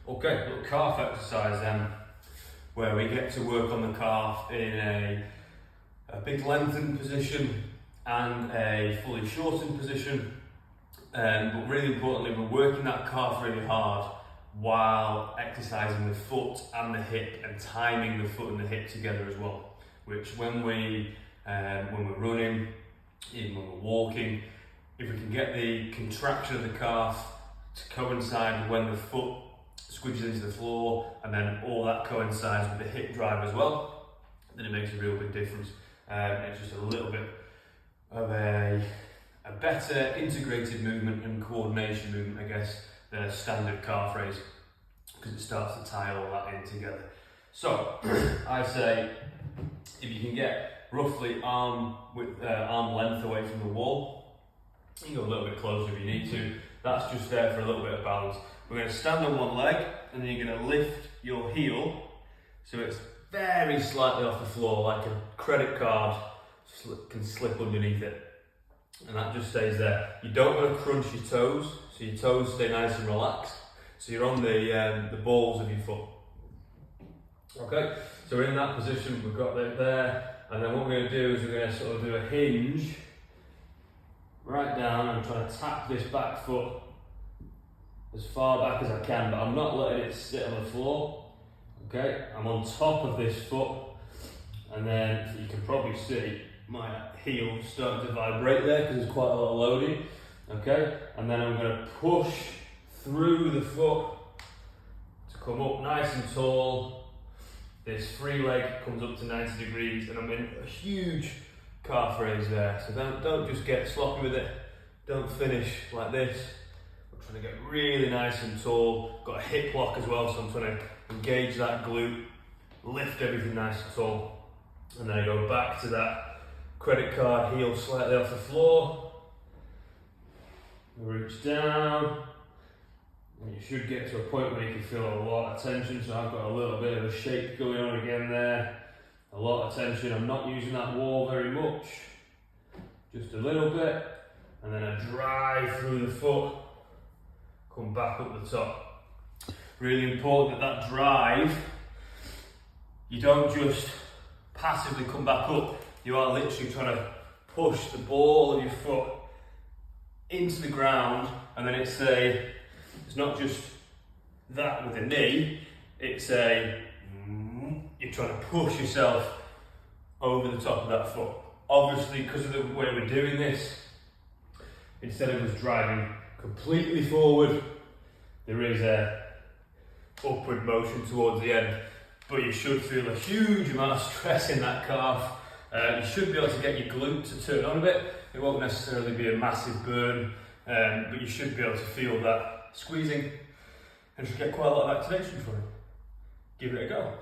Okay, little calf exercise then, where we get to work on the calf in a big lengthened position and a fully shortened position. But really importantly, we're working that calf really hard while exercising the foot and the hip and timing the foot and the hip together as well. Which when we're running, even when we're walking, if we can get the contraction of the calf to coincide with when the foot squidges into the floor, and then all that coincides with the hip drive as well, then it makes a real big difference. It's just a little bit of a better integrated movement and coordination movement, I guess, than a standard calf raise, because it starts to tie all that in together. So I say, if you can get roughly arm length away from the wall, you can go a little bit closer if you need to. That's just there for a little bit of balance. We're going to stand on one leg, and then you're going to lift your heel so it's very slightly off the floor, like a credit card can slip underneath it. And that just stays there. You don't want to crunch your toes, so your toes stay nice and relaxed. So you're on the balls of your foot. Okay, so we're in that position, we've got that there, and then what we're going to do is we're going to sort of do a hinge right down and try to tap this back foot as far back as I can, but I'm not letting it sit on the floor. Okay, I'm on top of this foot, and then you can probably see my heel starting to vibrate there because there's quite a lot of loading. Okay, and then I'm going to push through the foot to come up nice and tall. This free leg comes up to 90 degrees, and I'm in a huge calf raise there. So don't just get sloppy with it. Don't finish like this. I'm trying to get really nice and tall. Got a hip lock as well, so I'm trying to engage that glute, lift everything nice and tall, and then I go back to that credit card, heel slightly off the floor. Reach down, and you should get to a point where you can feel a lot of tension. So I've got a little bit of a shake going on again there. A lot of tension. I'm not using that wall very much, just a little bit, and then I drive through the foot, come back up the top. Really important that drive, you don't just passively come back up, you are literally trying to push the ball of your foot into the ground, and then it's not just that with the knee, you're trying to push yourself over the top of that foot. Obviously, because of the way we're doing this, instead of us driving completely forward, there is a upward motion towards the end, but you should feel a huge amount of stress in that calf. You should be able to get your glute to turn on a bit. It won't necessarily be a massive burn, but you should be able to feel that squeezing and just get quite a lot of activation from it. Give it a go.